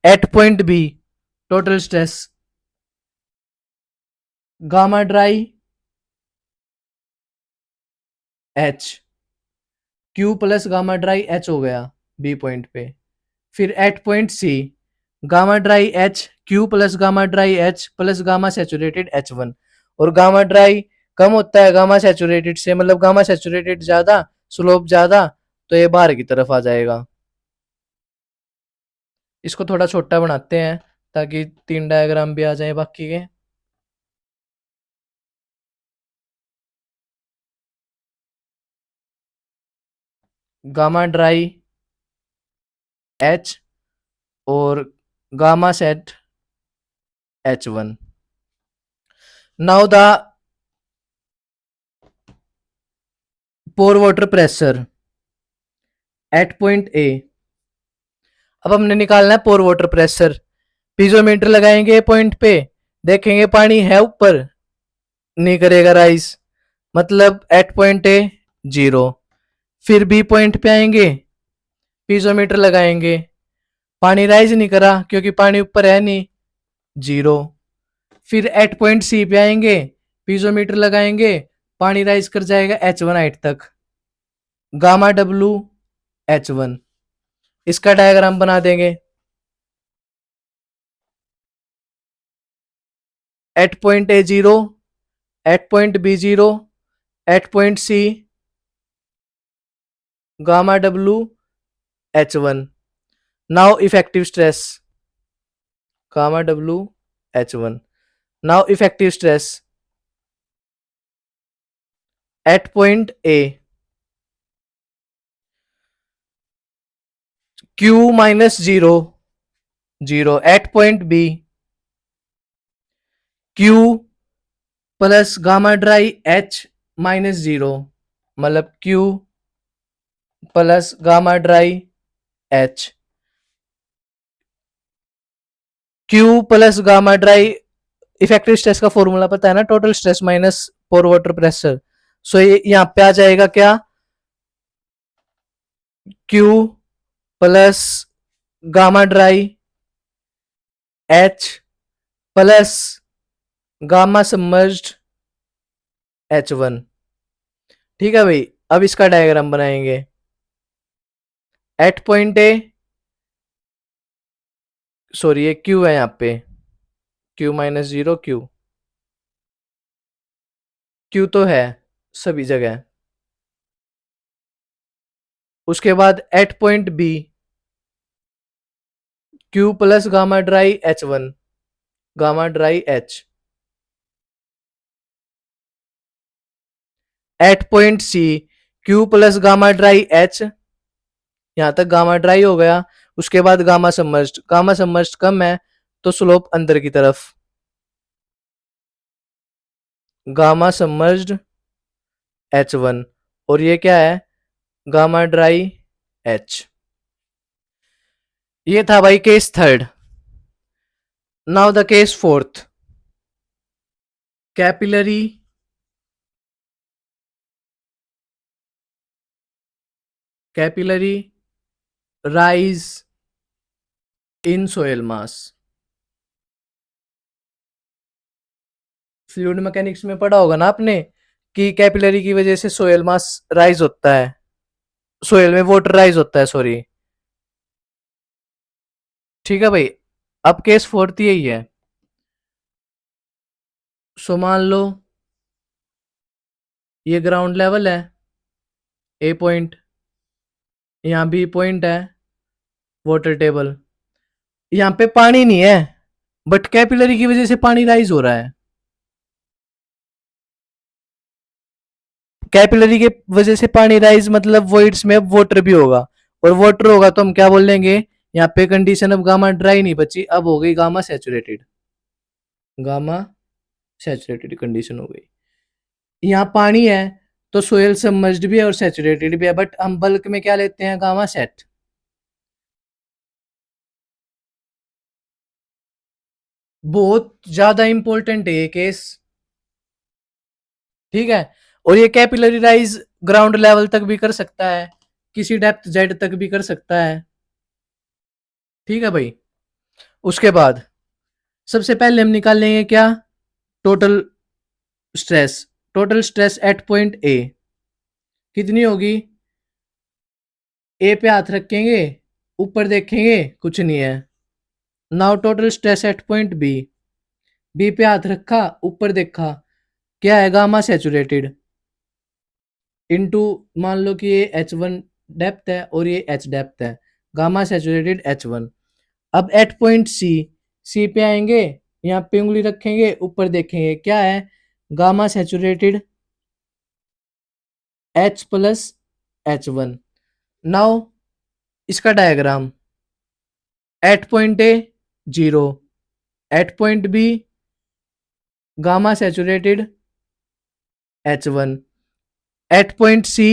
At point B total stress gamma dry H, Q plus gamma dry H हो गया बी पॉइंट पे। फिर at point C gamma dry H, Q plus gamma dry H plus gamma saturated H one, और गामा ड्राई कम होता है गामा सैचुरेटेड से, मतलब गामा सैचुरेटेड ज्यादा, स्लोप ज्यादा, तो ये बाहर की तरफ आ जाएगा। इसको थोड़ा छोटा बनाते हैं ताकि तीन डायग्राम भी आ जाए बाकी के। गामा ड्राई एच और gamma sat H one. Now the pore water pressure at point A. अब हमने निकालना है पोर वाटर प्रेशर। पीजोमीटर लगाएंगे पॉइंट पे, देखेंगे पानी है ऊपर, नहीं करेगा राइज, मतलब एट पॉइंट ए जीरो। फिर बी पॉइंट पे आएंगे, पीजोमीटर लगाएंगे, पानी राइज नहीं करा क्योंकि पानी ऊपर है नहीं, जीरो। फिर एट पॉइंट सी पे आएंगे, पीजोमीटर लगाएंगे, पानी राइज कर जाएगा एच वन हाइट तक, गामा डब्लू एच वन। इसका डायग्राम बना देंगे। At point A zero, at point B zero, at point C gamma W H one. Now effective stress gamma W H one. Now effective stress at point A Q minus zero 0 at point B Q plus gamma dry H minus 0, मतलब Q plus gamma dry H, Q plus gamma dry effective stress का फॉर्मूला पता है ना, total stress minus pore water pressure. So ये यहां पे आ जाएगा क्या, Q plus gamma dry H plus gamma submerged H1। ठीक है भाई, अब इसका डायग्राम बनाएंगे। एट पॉइंट ए, सॉरी ये क्यू है यहाँ पे, क्यू माइनस 0 क्यू, क्यू तो है सभी जगह। उसके बाद at point B Q plus gamma dry H1, gamma dry H। At point C Q plus gamma dry H, यहां तक गामा ड्राई हो गया। उसके बाद गामा सबमर्ज्ड कम है तो स्लोप अंदर की तरफ, गामा सबमर्ज्ड H1, और ये क्या है, गामा ड्राई H। ये था भाई case third. Now the case fourth, capillary rise in soil mass. Fluid mechanics में पढ़ा होगा ना आपने कि कैपिलरी की वजह से सोयल मास राइज होता है, सोयल में वाटर राइज होता है, सॉरी। ठीक है भाई, अब केस फोर्थ यही है। सो मान लो ये ग्राउंड लेवल है, ए पॉइंट, यहाँ बी पॉइंट है, वाटर टेबल, यहाँ पे पानी नहीं है बट कैपिलरी की वजह से पानी राइज हो रहा है। कैपिलरी के वजह से पानी राइज मतलब वॉइड्स में वाटर भी होगा, और वाटर होगा तो हम क्या बोल लेंगे, यहाँ पे कंडीशन अब गामा ड्राई नहीं बची, अब हो गई gamma saturated, gamma saturated condition हो गई। यहाँ पानी है तो सोयल सबमर्ज्ड भी है और सैचुरेटेड भी है, बट हम बल्क में क्या लेते हैं, गामा सेट। बहुत ज्यादा इंपॉर्टेंट है ये केस। ठीक है, और ये कैपिलरी राइज ग्राउंड लेवल तक भी कर सकता है, किसी डेप्थ जेड तक भी कर सकता है। ठीक है भाई, उसके बाद सबसे पहले हम निकाल लेंगे क्या, total stress. Total stress at point ए कितनी होगी, ए पे हाथ रखेंगे, ऊपर देखेंगे कुछ नहीं है। Now total stress at point B, B पे हाथ रखा, ऊपर देखा, क्या है, गामा सैचुरेटेड इनटू, मान लो कि ये H1 डेप्थ है और ये H डेप्थ है, गामा सैचुरेटेड H1। अब एट पॉइंट सी, सी पे आएंगे, यहाँ पे उंगली रखेंगे, ऊपर देखेंगे, क्या है, gamma saturated H plus H1। Now इसका diagram, at point A 0, at point B gamma saturated H1, at point C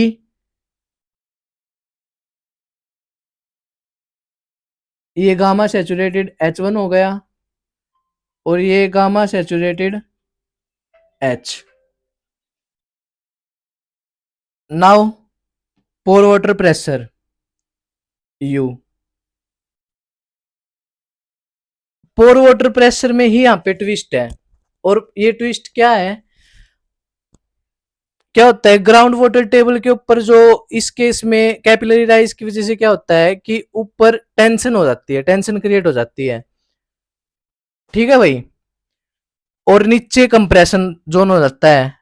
ये गामा सैचुरेटेड H1 हो गया, और ये gamma saturated H। Now pore water pressure U, pore water pressure में ही यहाँ पे ट्विस्ट है, और ये ट्विस्ट क्या है, क्या होता है, ग्राउंड वाटर टेबल के ऊपर जो इस केस में कैपिलरी राइज की वजह से क्या होता है कि ऊपर टेंशन हो जाती है, टेंशन क्रिएट हो जाती है। ठीक है भाई, और नीचे कंप्रेशन जोन हो जाता है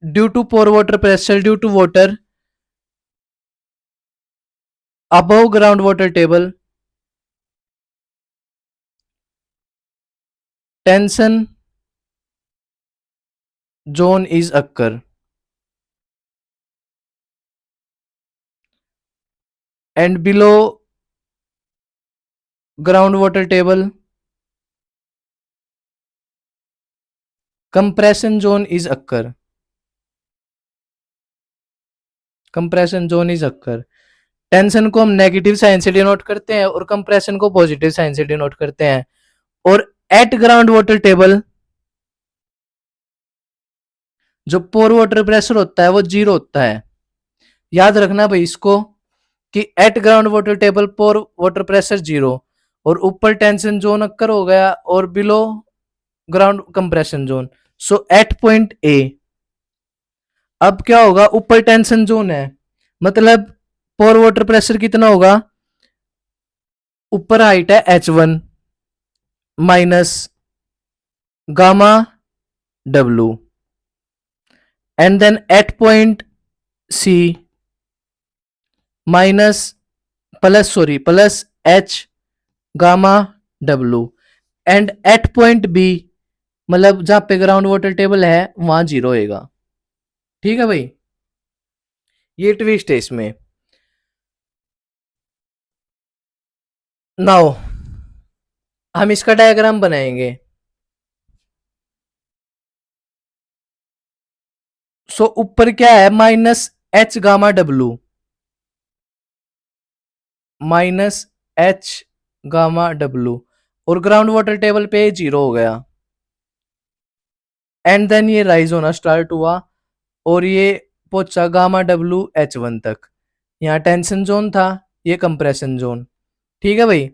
due to pore water pressure, due to water above ground water table, tension zone is occur, and below ground water table, compression zone is occur, compression zone is occur. Tension को हम नेगेटिव साइन से डिनोट करते हैं और कंप्रेशन को पॉजिटिव साइन से डिनोट करते हैं। और एट ग्राउंड वाटर टेबल जो पोर वाटर प्रेशर होता है वो 0 होता है। याद रखना भाई इसको कि at ground water table pore water pressure 0 और ऊपर टेंशन जोन अक्कर हो गया और below ground compression zone. So at point A अब क्या होगा, ऊपर टेंशन जोन है मतलब पोर वाटर प्रेशर कितना होगा, ऊपर हाइट है h1 minus gamma w and then at point C minus plus h gamma w and at point B मतलब जहां पे ग्राउंड वाटर टेबल है वहां 0 होएगा। ठीक है भाई, ये ट्विस्ट है इसमें। नाउ हम इसका डायग्राम बनाएंगे। सो ऊपर क्या है, minus H gamma W, minus H gamma W और ग्राउंड वाटर टेबल पे 0 हो गया एंड देन ये राइज होना स्टार्ट हुआ और ये पहुंचा गामा डब्लू h1 तक। यहाँ टेंशन जोन था, ये कंप्रेशन जोन। ठीक है भाई,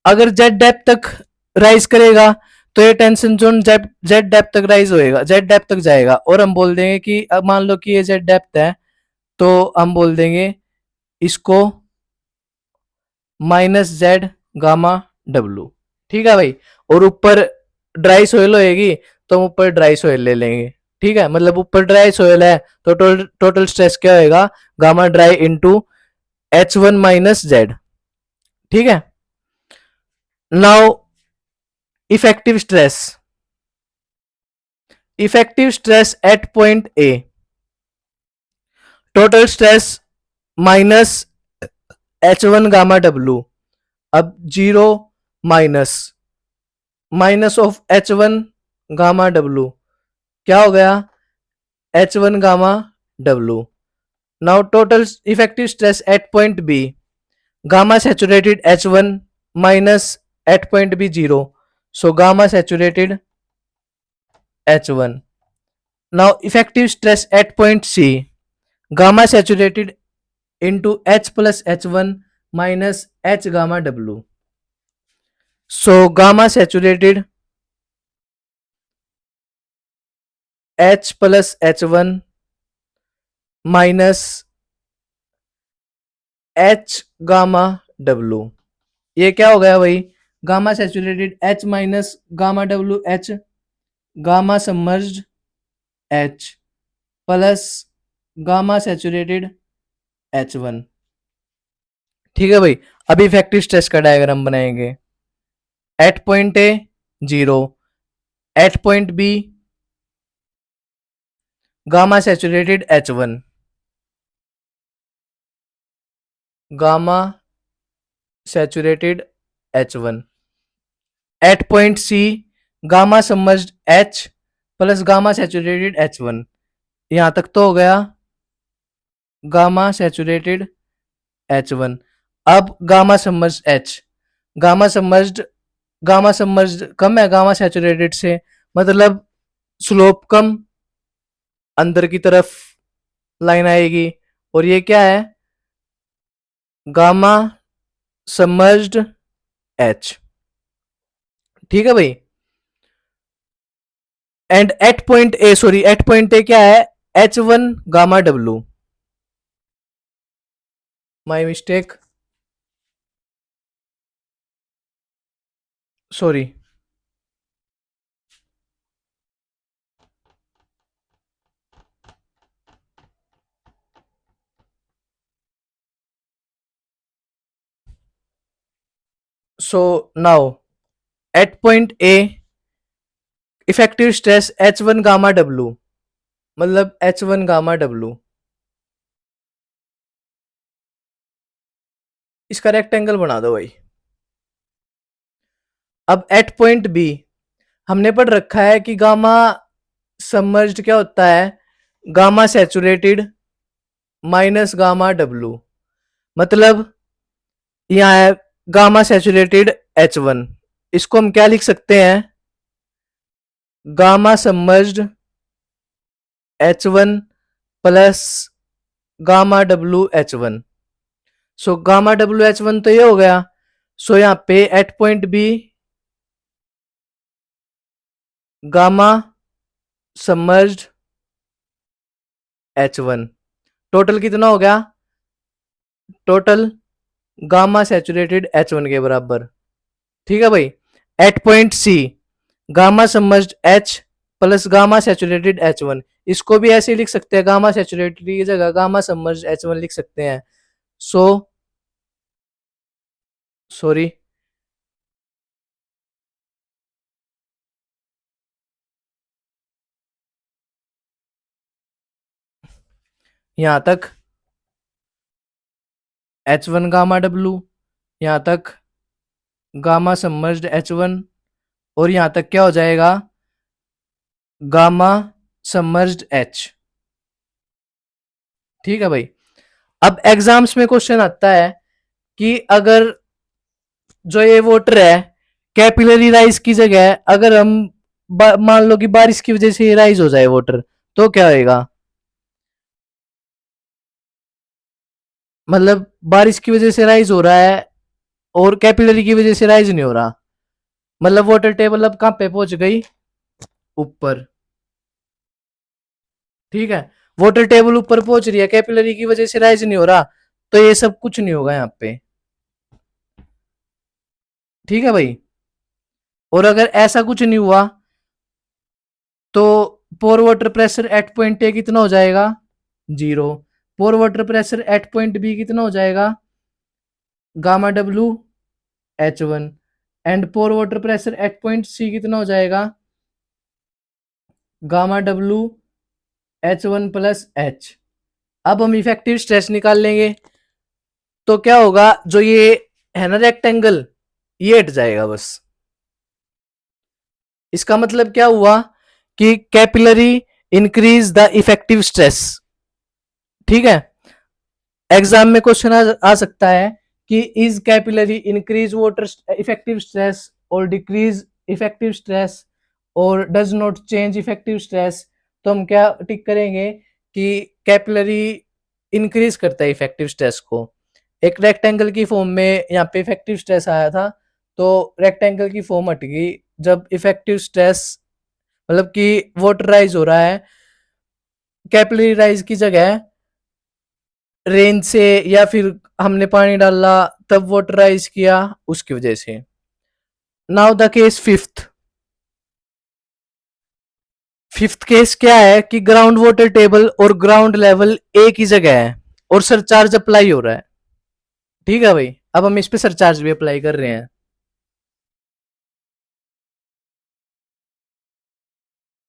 अगर जेड डेप्थ तक राइज करेगा तो ये टेंशन जोन जेड डेप्थ तक राइज होएगा, जेड डेप्थ तक जाएगा और हम बोल देंगे कि अब मान लो कि ये जेड डेप्थ है तो हम बोल देंगे इसको माइनस जेड गामा डब्लू। ठीक है भाई, और ऊपर ड्राई सोयल होएगी तो हम ऊपर ड्राई सोयल ले लेंगे। ठीक है, मतलब ऊपर ड्राई सोयल है तो टोटल स्ट्रेस क्या होएगा, gamma dry into h1 minus Z. ठीक है, now effective stress, effective stress at point A, total stress minus h1 gamma W, अब 0 minus minus of h1 gamma W क्या हो गया, h1 gamma W. Now total effective stress at point B, gamma saturated h1 minus at point B 0, so gamma saturated h1। Now effective stress at point C, gamma saturated into h plus h1 minus h gamma w, so gamma saturated h plus h1 minus h gamma w। ये क्या हो गया भाई, gamma saturated h minus gamma w h, gamma submerged h plus gamma saturated h1। ठीक है भाई, अभी इफेक्टिव स्ट्रेस का डायग्राम बनाएंगे। At point A 0, at point B gamma saturated h1, gamma saturated h1 at point C, gamma submerged h plus gamma saturated h1। यहां तक तो हो गया गामा सैचुरेटेड h1। अब gamma submerged h, gamma submerged कम है गामा सैचुरेटेड से, मतलब स्लोप कम, अंदर की तरफ लाइन आएगी और ये क्या है, गामा सबमर्ज्ड h। ठीक है भाई, and at point A, sorry at point A क्या है, h1 gamma w, my mistake, sorry. So now at point A effective stress h1 gamma w, मतलब h1 गामा w, इसका रेक्टेंगल बना दो भाई। अब एट पॉइंट बी हमने पढ़ रखा है कि गामा सबमर्ज्ड क्या होता है, gamma saturated minus gamma W. मतलब यहाँ है गामा सैचुरेटेड H1, इसको हम क्या लिख सकते हैं, gamma submerged H1 plus gamma W H1। So gamma W H1 तो ये हो गया। सो यहाँ पे at point B gamma submerged H1 total कितना हो गया, टोटल गामा सैचुरेटेड H1 के बराबर। ठीक है भाई। At point C gamma submerged H plus gamma saturated H1, इसको भी ऐसे ही लिख सकते हैं, गामा सैचुरेटेड की जगह गामा सबमर्ज्ड H1 लिख सकते हैं। सो सॉरी, यहां तक H1 गामा डब्लू, यहां तक गामा सबमर्ज्ड H1, और यहां तक क्या हो जाएगा, गामा सबमर्ज्ड H। ठीक है भाई। अब एग्जाम्स में क्वेश्चन आता है कि अगर जो ये वाटर है कैपिलरी राइज की जगह अगर हम मान लो कि बारिश की वजह से राइज हो जाए वाटर, तो क्या होएगा, मतलब बारिश की वजह से राइज हो रहा है और कैपिलरी की वजह से राइज नहीं हो रहा, मतलब वाटर टेबल अब कहां पे पहुंच गई, ऊपर। ठीक है, वाटर टेबल ऊपर पहुंच रही है, कैपिलरी की वजह से राइज नहीं हो रहा, तो ये सब कुछ नहीं होगा यहाँ पे। ठीक है भाई। और अगर ऐसा कुछ नहीं हुआ तो pore water pressure at point A कितना हो जाएगा, 0। Pore water pressure at point B कितना हो जाएगा, gamma W H1। And pore water pressure at point C कितना हो जाएगा, gamma W H1 plus H। अब हम इफेक्टिव स्ट्रेस निकाल लेंगे, तो क्या होगा, जो ये है ना रेक्टेंगल, ये हट जाएगा बस। इसका मतलब क्या हुआ कि capillary increase the effective stress. ठीक है। एग्जाम में क्वेश्चन आ सकता है कि is capillary increase water effective stress और डिक्रीज इफेक्टिव स्ट्रेस और does not change effective stress. तो हम क्या टिक करेंगे कि कैपिलरी इंक्रीज करता है इफेक्टिव स्ट्रेस को। एक रेक्टेंगल की फॉर्म में यहाँ पे इफेक्टिव स्ट्रेस आया था, तो रेक्टेंगल की फॉर्म हट गई जब इफेक्टिव स्ट्रेस मतलब कि वाटर राइज हो रहा है, कैपिलरी राइज की जगह रेंज से या फिर हमने पानी डाला तब वाटर राइज किया उसकी वजह से। Now the case fifth. Fifth case क्या है कि ग्राउंड वाटर टेबल और ग्राउंड लेवल एक ही जगह है और सरचार्ज अप्लाई हो रहा है। ठीक है भाई। अब हम इस पे सरचार्ज भी अप्लाई कर रहे हैं।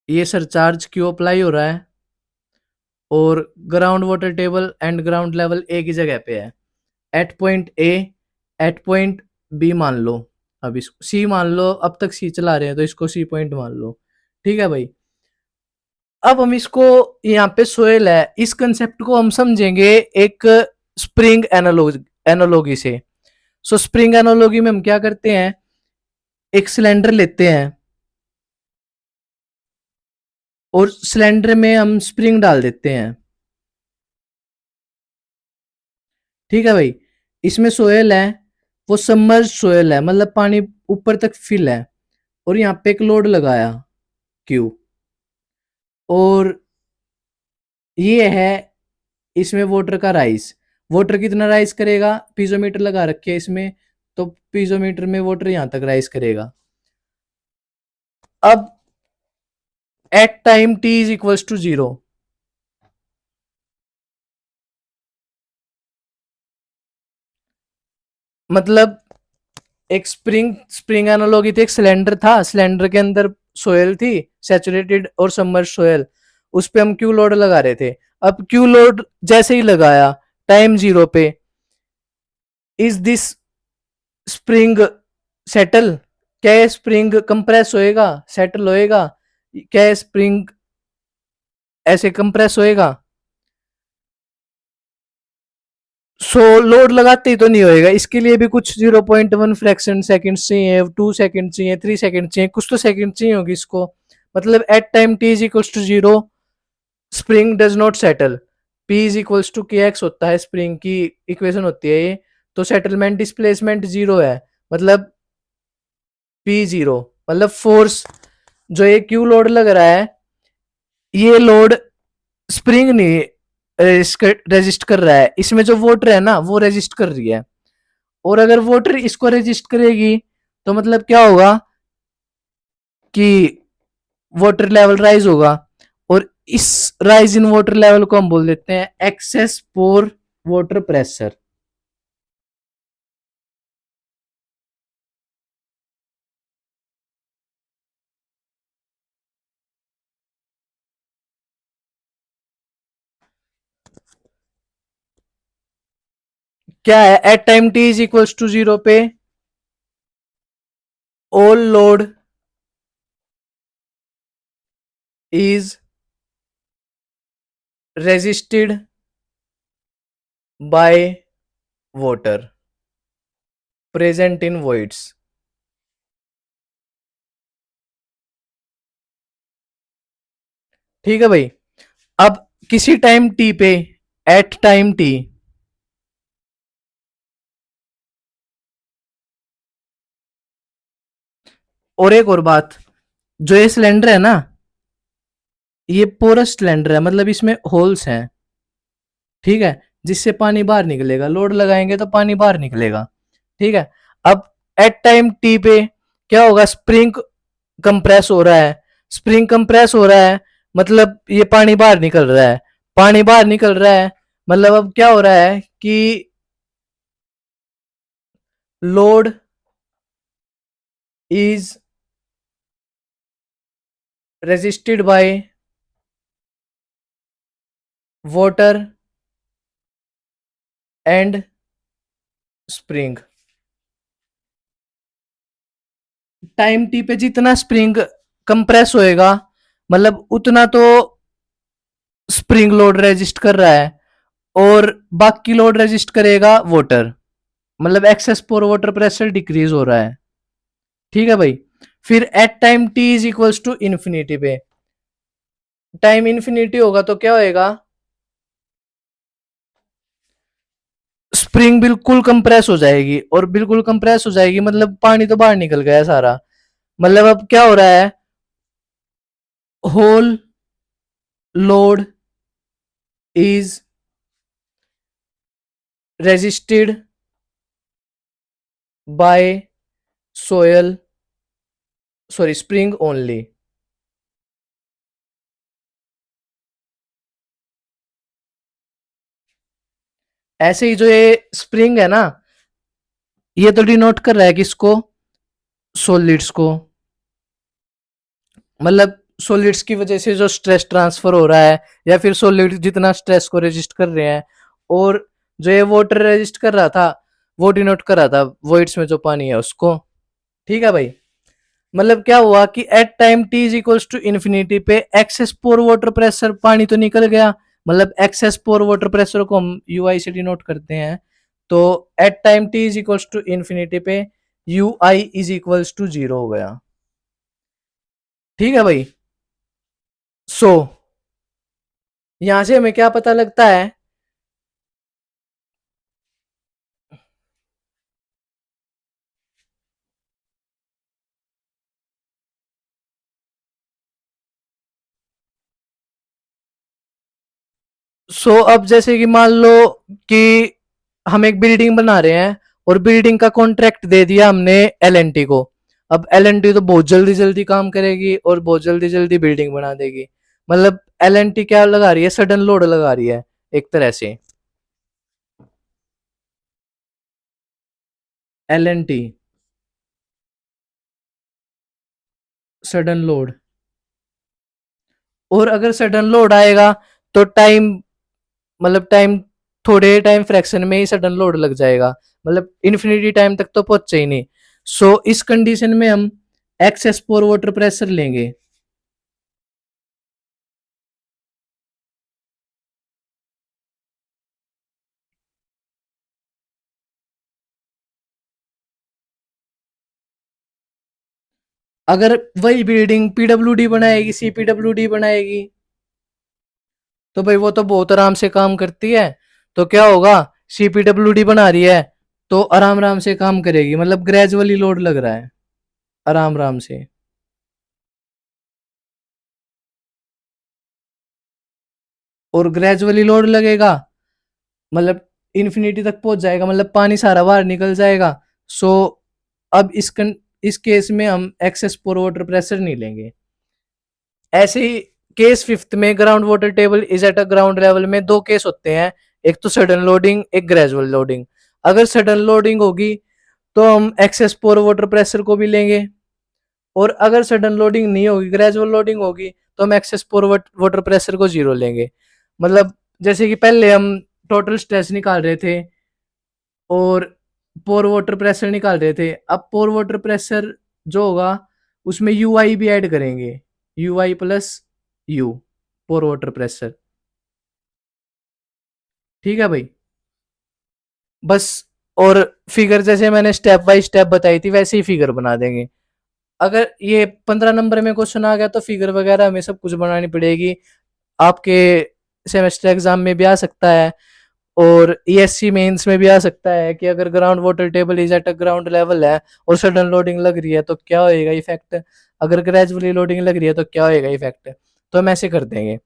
ये सरचार्ज क्यों अप्लाई हो रहा है, और ground water table and ground level एक ही जगह पे है, at point A at point B मान लो, अब इसको सी मान लो, अब तक सी चला रहे हैं तो इसको सी पॉइंट मान लो। ठीक है भाई। अब हम इसको, यहाँ पे सोयल है, इस कंसेप्ट को हम समझेंगे एक स्प्रिंग एनालॉगी से। सो स्प्रिंग एनालॉगी में हम क्या करते हैं, एक सिलेंडर लेते हैं और सिलेंडर में हम स्प्रिंग डाल देते हैं। ठीक है भाई। इसमें सोयल है, वो सबमर्ज सोयल है, मतलब पानी ऊपर तक फिल है, और यहाँ पे एक लोड लगाया क्यू, और ये है इसमें वाटर का राइस। वाटर कितना राइस करेगा, पीजोमीटर लगा रखे है इसमें, तो पीजोमीटर में वाटर यहां तक राइस करेगा। अब at time T is equals to 0, मतलब एक स्प्रिंग एनालॉगी थी, एक सिलेंडर था, सिलेंडर के अंदर सोयल थी सैचुरेटेड और सबमर्ज सोयल, उस पे हम क्यू लोड लगा रहे थे। अब क्यू लोड जैसे ही लगाया टाइम 0 पे, इज दिस स्प्रिंग सेटल, क्या ये स्प्रिंग कंप्रेस होएगा, सेटल होएगा? क्या ये स्प्रिंग ऐसे कंप्रेस होएगा? सो लोड लगाते ही तो नहीं होएगा, इसके लिए भी कुछ 0.1 फ्रैक्शन सेकंड चाहिए, 2 सेकंड चाहिए, 3 सेकंड चाहिए, कुछ तो सेकंड चाहिए होगी इसको। मतलब at time t is equals to 0 spring does not settle. p is equals to K X होता है, स्प्रिंग की इक्वेशन होती है ये। तो सेटलमेंट डिस्प्लेसमेंट 0 है, मतलब p 0, मतलब फोर्स जो ये क्यू लोड लग रहा है, ये लोड स्प्रिंग नहीं रेजिस्ट कर रहा है, इसमें जो वाटर है ना वो रेजिस्ट कर रही है। और अगर वाटर इसको रेजिस्ट करेगी तो मतलब क्या होगा कि वाटर लेवल राइज होगा। और इस राइज इन वाटर लेवल को हम बोल देते हैं एक्सेस पोर वाटर प्रेशर। क्या है at time T is equals to 0 पे all load is resisted by water present in voids. ठीक है भाई। अब किसी टाइम टी पे, एट टाइम टी, और एक और बात, जो ये सिलेंडर है ना, ये पोरस सिलेंडर है, मतलब इसमें होल्स हैं, ठीक है, जिससे पानी बाहर निकलेगा, लोड लगाएंगे तो पानी बाहर निकलेगा। ठीक है। अब एट टाइम टी पे क्या होगा, स्प्रिंग कंप्रेस हो रहा है, स्प्रिंग कंप्रेस हो रहा है, मतलब ये पानी बाहर निकल रहा है, पानी बाहर निकल रहा है, मतलब अब क्या हो रहा है कि load is resisted by water and spring. Time T पे जितना स्प्रिंग कंप्रेस होएगा, मतलब उतना तो स्प्रिंग लोड रेजिस्ट कर रहा है, और बाकी लोड रेजिस्ट करेगा वाटर, मतलब excess pore water pressure decrease हो रहा है। ठीक है भाई। फिर at time T is equals to infinity पे, टाइम इन्फिनिटी होगा तो क्या होएगा, स्प्रिंग बिल्कुल कंप्रेस हो जाएगी, और बिल्कुल कंप्रेस हो जाएगी मतलब पानी तो बाहर निकल गया सारा। मतलब अब क्या हो रहा है, whole load is resisted by soil, sorry spring only. ऐसे ही जो ये स्प्रिंग है ना, ये तो डिनोट कर रहा है किसको, सॉलिड्स को, मतलब सॉलिड्स की वजह से जो स्ट्रेस ट्रांसफर हो रहा है, या फिर सॉलिड जितना स्ट्रेस को रेजिस्ट कर रहे हैं। और जो ये वाटर रेजिस्ट कर रहा था वो डिनोट कर रहा था वॉइड्स में जो पानी है उसको। ठीक है भाई। मतलब क्या हुआ कि at time T is equals to infinity पे एक्सेस पोर वाटर प्रेशर, पानी तो निकल गया, मतलब एक्सेस पोर वाटर प्रेशर को हम यू आई से डिनोट करते हैं। तो at time T is equals to infinity पे U I is equals to 0 हो गया। ठीक है भाई। सो यहां से हमें क्या पता लगता है, अब जैसे कि मान लो कि हम एक बिल्डिंग बना रहे हैं, और बिल्डिंग का कॉन्ट्रैक्ट दे दिया हमने एल एन टी को। अब एल एन टी तो बहुत जल्दी जल्दी काम करेगी और बहुत जल्दी जल्दी बिल्डिंग बना देगी। मतलब एल एन टी क्या लगा रही है, सडन लोड लगा रही है एक तरह से, L N T sudden load. और अगर सडन लोड आएगा तो टाइम, मतलब टाइम थोड़े टाइम फ्रैक्शन में ही सडन लोड लग जाएगा, मतलब इन्फिनिटी टाइम तक तो पहुंचे ही नहीं। सो इस कंडीशन में हम एक्सेस पोर वाटर प्रेशर लेंगे। अगर वही बिल्डिंग पीडब्ल्यूडी बनाएगी, सीपीडब्ल्यूडी बनाएगी, तो भाई वो तो बहुत आराम से काम करती है। तो क्या होगा, सीपीडब्ल्यूडी बना रही है तो आराम आराम से काम करेगी, मतलब ग्रेजुअली लोड लग रहा है आराम आराम से। और ग्रेजुअली लोड लगेगा मतलब इन्फिनिटी तक पहुंच जाएगा, मतलब पानी सारा बाहर निकल जाएगा। सो अब इस केस में हम एक्सेस पोर वाटर प्रेशर नहीं लेंगे। ऐसे ही केस फिफ्थ में ground water table is at a ground level में दो केस होते हैं, एक तो सडन लोडिंग, एक ग्रेजुअल लोडिंग। अगर सडन लोडिंग होगी तो हम एक्सेस पोर वाटर प्रेशर को भी लेंगे, और अगर सडन लोडिंग नहीं होगी, ग्रेजुअल लोडिंग होगी, तो हम एक्सेस पोर वाटर प्रेशर को जीरो लेंगे। मतलब जैसे कि पहले हम टोटल स्ट्रेस निकाल रहे थे और पोर वाटर प्रेशर निकाल रहे थे, अब पोर वाटर प्रेशर जो होगा उसमें यू आई भी ऐड करेंगे, U I plus U, pore water pressure. ठीक है भाई, बस। और फिगर जैसे मैंने स्टेप बाय स्टेप बताई थी वैसे ही फिगर बना देंगे। अगर ये 15 नंबर में क्वेश्चन आ गया तो फिगर वगैरह हमें सब कुछ बनानी पड़ेगी। आपके सेमेस्टर एग्जाम में भी आ सकता है और ईएससी मेंस में भी आ सकता है कि अगर ground water table is at a ground level है और सडन लोडिंग लग रही है तो क्या होएगा इफेक्ट, अगर ग्रेजुअली लोडिंग लग रही है तो क्या होएगा इफेक्ट। तो हम ऐसे कर देंगे।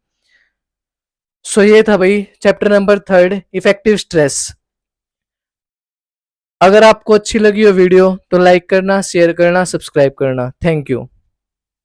सो ये था भाई chapter number third, effective stress. अगर आपको अच्छी लगी हो वीडियो तो लाइक करना, शेयर करना, सब्सक्राइब करना। Thank you.